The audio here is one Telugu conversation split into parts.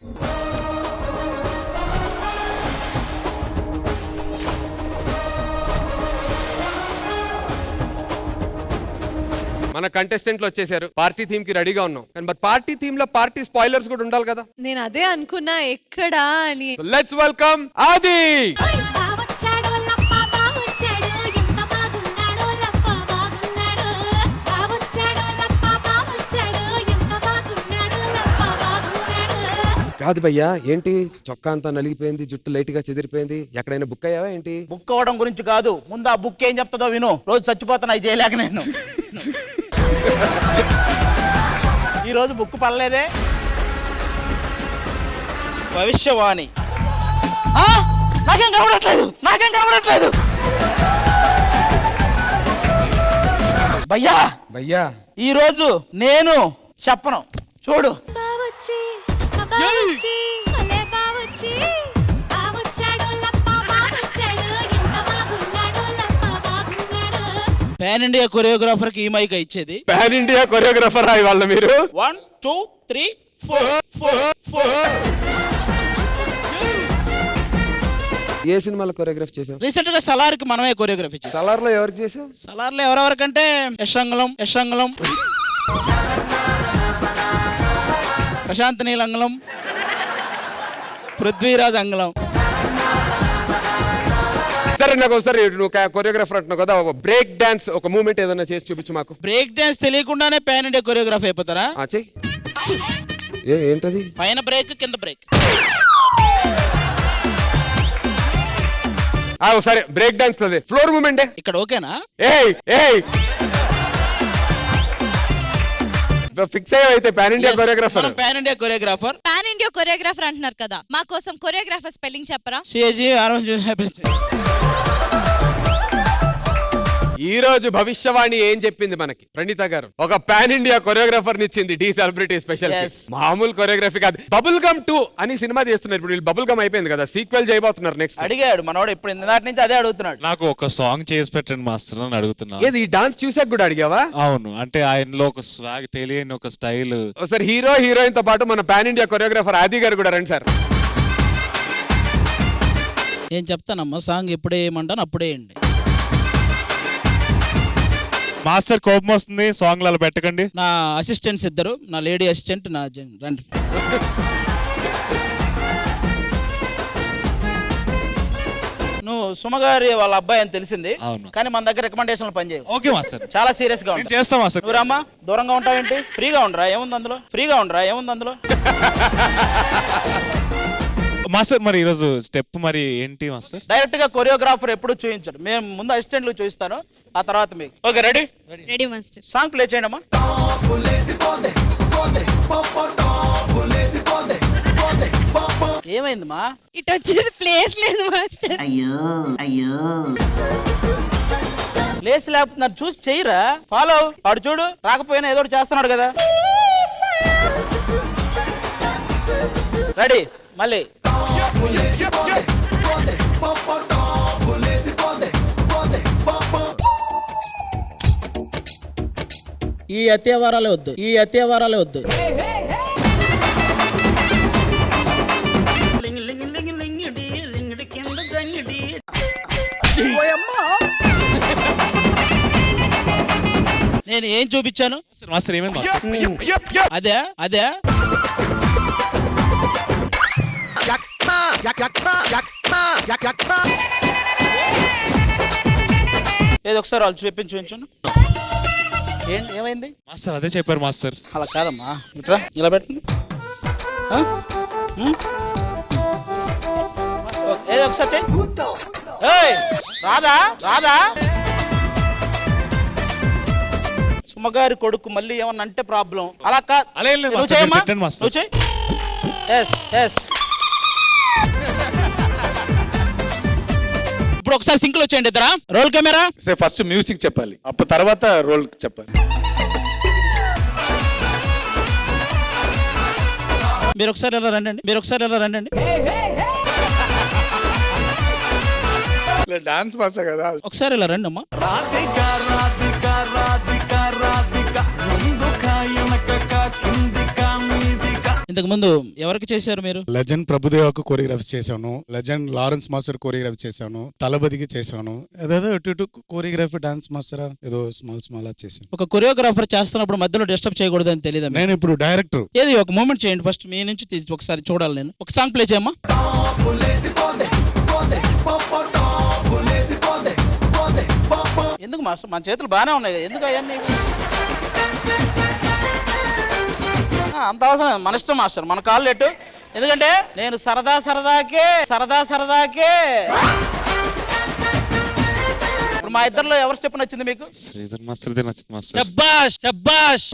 మన కంటెస్టెంట్లు వచ్చేసారు, పార్టీ థీమ్ కి రెడీగా ఉన్నాం. కానీ మరి పార్టీ థీమ్ లో పార్టీ స్పాయిలర్స్ కూడా ఉండాలి కదా. నేను అదే అనుకున్నా ఎక్కడా అని. లెట్స్ వెల్కమ్ ఆది. కాదు భయ్యా, ఏంటి చొక్కా అంతా నలిగిపోయింది, జుట్టు లైట్ గా చెదిరిపోయింది, ఎక్కడైనా బుక్ అయ్యావా ఏంటి? బుక్ అవ్వడం గురించి కాదు, ముందు ఆ బుక్ ఏం చెప్తుందో విను. రోజు చచ్చిపోతాను అవి చేయలేక నేను. ఈ రోజు బుక్ పడలేదే. భవిష్యవాణి. నాకేం కనబడట్లేదు. భయ్యా భయ్యా, ఈ రోజు నేను చెప్పను, చూడు. పాన్ ఇండియా కొరియోగ్రాఫర్ కి ఈ మైక్ ఇచ్చేది. పాన్ ఇండియా కొరియోగ్రాఫర్ వాళ్ళ మీరు. 1 2 3 4. ఏ సినిమాలో కొరియోగ్రాఫ్ చేసావు? రీసెంట్ గా సలార్ కి మనమే కొరియోగ్రఫీ చేసాం. సలార్ లో ఎవరికి చేసావు? సలార్ లో ఎవరెవరికంటే యశంగలం, ప్రశాంత్ నీలంగలం, పృథ్వీరాజ్ అంగళం. సరే, నాకు ఒకసారి నువ్వు కొరియోగ్రాఫర్ అంటున్నావు కదా, బ్రేక్ డాన్స్ ఒక మూమెంట్ ఏదైనా చేసి చూపించు మాకు. బ్రేక్ డాన్స్ తెలియకుండానే పాన్ ఇండియా కొరియోగ్రాఫీ అయిపోతారా? చెయ్యి. ఏంటది? పైన బ్రేక్, కింద బ్రేక్. ఒకసారి బ్రేక్ డాన్స్ అదే ఫ్లోర్ మూమెంట్ ఇక్కడ ఓకేనా? ఫిక్స్ అయ్యైతే pan India choreographer. Pan India choreographer. Pan India choreographer అంటున్నారు కదా, మా కోసం కొరియోగ్రాఫర్ స్పెల్లింగ్ చెప్పరా? ఈ రోజు భవిష్యవాణి ఏం చెప్పింది మనకి ప్రణీత గారు? ఒక పాన్ ఇండియా కొరియోగ్రాఫర్ నిచ్చింది డి సెలబ్రిటీ స్పెషల్. మామూలు కొరియోగ్రఫీ కాదు. బబుల్ గమ్ 2 అని సినిమా చేస్తున్నారు ఇప్పుడు. వీళ్ళు బబుల్ గమ్ అయిపోయింది కదా, సీక్వెల్ చేయబోతున్నారు నెక్స్ట్. అడిగాడు మనోడు, ఇప్పుడు ఇందాటి నుంచి అదే అడుగుతున్నాడు. నాకు ఒక సాంగ్ చేసి పెట్టండి మాస్టర్ అని అడుగుతున్నా. ఏది, ఈ డాన్స్ చూసాక కూడా అడిగావా? అవును, అంటే ఆయనలో ఒక స్వాగ్, తెలియని ఒక స్టైల్. ఒకసారి హీరో హీరోయిన్ తో పాటు మన పాన్ ఇండియా కొరియోగ్రాఫర్ ఆది గారు కూడా రండి సార్. ఏం చెప్తానమ్మా, సాంగ్ ఎప్పుడే ఏమంటాను అప్పుడే వేయండి. మాస్టర్ కోపం వస్తుంది, సాంగ్ అలా పెట్టకండి. నా అసిస్టెంట్స్ ఇద్దరు, నా లేడీ అసిస్టెంట్, నా రండి. నువ్వు సుమగారి వాళ్ళ అబ్బాయి అని తెలిసింది, కానీ మన దగ్గర రికమెండేషన్లు పనిచేయవు. ఓకే మాస్టర్, చాలా సీరియస్ గా ఉంటాయి. చేస్తాం మాస్టర్. నువ్వు రామ్మా, దూరంగా ఉంటావేంటి? ఫ్రీగా ఉండరా, ఏముంది అందులో? మాస్టర్ మరి ఈరోజు స్టెప్ మరి ఏంటి మాస్టర్? డైరెక్ట్ గా కొరియోగ్రాఫర్ ఎప్పుడు చూపించాడు, మేము ముందు అసిస్టెంట్లు చూపిస్తాను, ఆ తర్వాత మీకు. Okay, ready master. Song play చేయండి అమ్మా. ఏమైందమ్మా? ఇటు వచ్చేది ప్లేస్ లేదు మాస్టర్. అయ్యో ప్లేస్ లేకపోతున్నారు, చూసి చెయ్యరా. ఫాలో వాడు చూడు, రాకపోయినా ఏదో చేస్తున్నాడు కదా. రెడీ, మళ్ళీ. ఈ అత్యవారాలే వద్దు. నేను ఏం చూపించాను మాస్టర్? ఏమైంది? అదే ఏదో ఒకసారి వాళ్ళు చూపించాను. ఏమైంది మాస్టర్? అదే చెప్పారు మాస్టర్. అలా కాదమ్మా, ఇట్రా, ఇలా పెట్టండి. ఏదో ఒకసారి రాదా సుమగారి కొడుకు మళ్ళీ ఏమన్నా అంటే ప్రాబ్లం. అలా కాదు, ఇప్పుడు ఒకసారి సింక్లో వచ్చేయండి ఇద్దరా. Roll camera. ఫస్ట్ మ్యూజిక్ చెప్పాలి, అప్పుడు తర్వాత రోల్ చెప్పాలి. మీరు ఒకసారి ఎలా రండి. డాన్స్ మాస్టర్ కదా, ఒకసారి ఇలా రండి అమ్మా. ఇంతకు ముందు ఎవరికి చేశారు మీరు? లెజెండ్ ప్రభుదేవాకు కోరియోగ్రఫీ చేశాను, లెజెండ్ లారెన్స్ మాస్టర్ కోరియోగ్రఫీ చేశాను, తలబదికి చేశాను, ఏదేదో ఇటు కోరియోగ్రఫీ డాన్స్ మాస్టర్ ఏదో స్మాల్ చేశాను. ఒక కొరియోగ్రాఫర్ చేస్తున్నప్పుడు మధ్యలో డిస్టర్బ్ చేయకూడదు అని తెలియదు. నేను ఇప్పుడు డైరెక్టర్. ఏది ఒక మూమెంట్ చేయండి ఫస్ట్, మీ నుంచి తీసి ఒకసారి చూడాలి. నేను ఒక సాంగ్ ప్లే చేయమ్మా. ఎందుకు మాస్టర్ మన చేతులు బాగానే ఉన్నాయి కదా, ఎందుకు అవన్నీ? అంత అవసరం లేదు, మన ఇష్టం మాస్టర్, మన కాళ్ళు ఎట్టు. ఎందుకంటే నేను సరదాకే ఇప్పుడు మా ఇద్దరిలో ఎవరి స్టెప్ నచ్చింది మీకు? శ్రీధర్ మాస్టర్దే నచ్చింది మాస్టర్. శబ్బాష్ శబ్బాష్.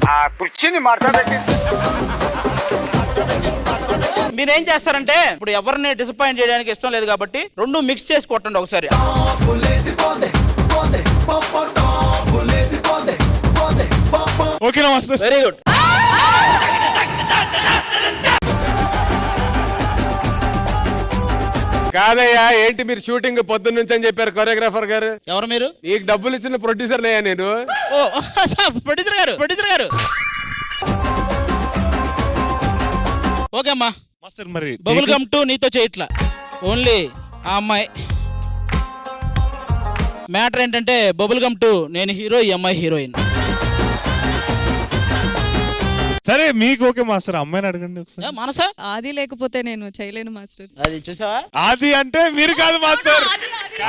మీరేం చేస్తారంటే ఇప్పుడు ఎవరిని డిసప్పాయింట్ చేయడానికి ఇష్టం లేదు కాబట్టి రెండు మిక్స్ చేసి కొట్టండి ఒకసారి. ఓకేనా మాస్టర్? Very good. కాదయ్యా, ఏంటి మీరు షూటింగ్ పొద్దున్న నుంచి అని చెప్పారు కొరియోగ్రాఫర్ గారు. ఎవరు మీరు? నీకు డబ్బులు ఇచ్చిన ప్రొడ్యూసర్ అయ్యా నేను. ఓ ప్రొడ్యూసర్ గారు. ఓకే అమ్మా. మాస్టర్ మరి బబుల్ గమ్ 2 నీతో చేయట్లా, ఓన్లీ ఆ అమ్మాయి. మ్యాటర్ ఏంటంటే బబుల్ గమ్ 2 నేను హీరో, ఈ అమ్మాయి హీరోయిన్. సరే మీకు ఓకే మాస్టర్, అమ్మాయిని అడగండి ఒకసారి. మనసా ఆది లేకపోతే నేను చేయలేను మాస్టర్. అది చూసావా? ఆది అంటే మీరు కాదు మాస్టర్.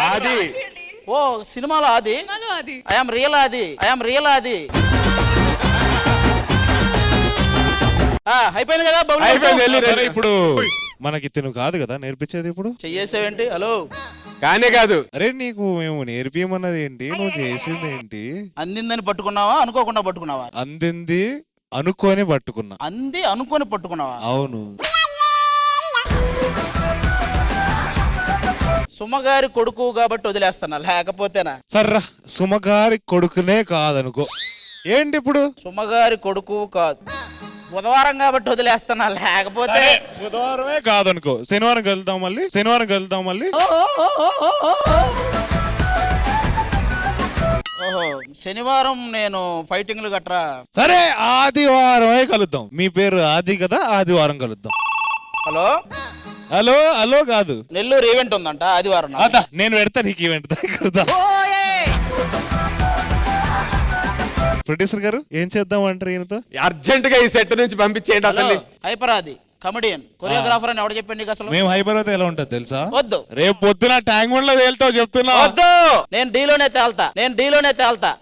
ఆది. ఓ సినిమాలో ఆది. ఐఎమ్ రియల్ ఆది. అయిపోయింది కదా బబుల్ గమ్ 2? అయిపోయింది. సరే ఇప్పుడు మనకి తిను కాదు కదా నేర్పించేది, ఇప్పుడు చెయ్యేసేవేంటి? హలో కానే కాదు. అరే నీకు మేము నేర్పియమన్నది ఏంటి, నువ్వు చేసింది ఏంటి? అందిందని పట్టుకున్నావా, అనుకోకుండా పట్టుకున్నావా? అందింది అనుకోని పట్టుకున్నా. అంది అనుకోని పట్టుకున్నావా? అవును. సుమగారి కొడుకు కాబట్టి వదిలేస్తానా, లేకపోతేనా? సర్రా సుమగారి కొడుకునే కాదనుకో. ఏంటి ఇప్పుడు? సుమగారి కొడుకు కాదు, బుధవారం కాబట్టి వదిలేస్తానా, లేకపోతే బుధవారమే కాదనుకో. శనివారం కలుద్దాం మళ్ళీ. ఓహో శనివారం నేను ఫైటింగ్లు గట్రా. సరే ఆదివారమే కలుద్దాం. మీ పేరు ఆది కదా, ఆదివారం కలుద్దాం. హలో హలో కాదు, నెల్లూరు ఈవెంట్ ఉందంట ఆదివారం. అదా నేను పెడతా నీకు ఈవెంట్. ప్రొడ్యూసర్ గారు ఏం చేద్దాం అంటారు ఈయనతో? అర్జెంట్ గా ఈ సెట్ నుంచి పంపించేయండి అతన్ని. హైపరాది కమెడియన్ కొరియోగ్రాఫర్ అని ఎవడు చెప్పండి నీకు అసలు? మేము హైపర్ ఎలా ఉంటుంది తెలుసా? వద్దు, రేపు పొద్దున ట్యాంక్ బండ్ లో తేలుతావు చెప్తున్నా. వద్దు, నేను డీలోనే తేల్తా.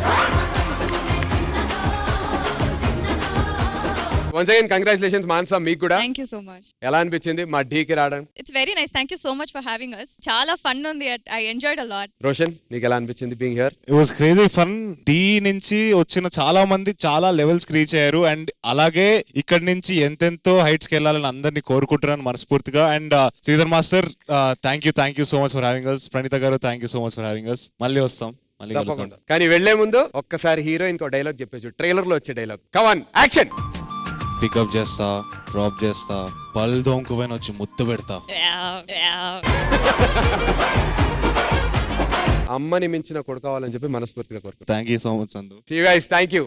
వన్స్ అగైన్ కంగ్రాచులేషన్స్ మాన్సా, మీకు కూడా. Thank you so much. ఎలా అనిపించింది మా ఢీకి రావడం? It's very nice. Thank you so much for having us. చాలా ఫన్ ఉంది. I enjoyed a lot. Roshan, నీకు ఎలా అనిపించింది being here? It was crazy fun. డి నుంచి వచ్చిన చాలా మంది చాలా లెవెల్స్ రీచ్ అయ్యారు. అండ్ అలాగే ఇక్కడ నుంచి ఎంతెంతో హైట్స్ కి వెళ్ళాలని అందరినీ కోరుకుంటున్నాను మనస్ఫూర్తిగా. And Sridhar master thank you so much for having us. Praneetha గారు thank you so much for having us. మళ్ళీ వస్తాం, మళ్ళీ కలుద్దాం. కానీ వెళ్లే ముందు ఒక్కసారి హీరోయిన్ కో డైలాగ్ చెప్పేసి, ట్రైలర్ లో వచ్చే dialogue. Come on, action. Pickup చేస్తా, డ్రాప్ చేస్తా, పళ్ళు దొంకుపోయిన వచ్చి ముద్దు పెడతా. అమ్మని మించిన కొడుకోవాలని చెప్పి మనస్ఫూర్తిగా కోరుకుంటాను. థ్యాంక్ యూ సో మచ్ సందు. See you guys, thank you.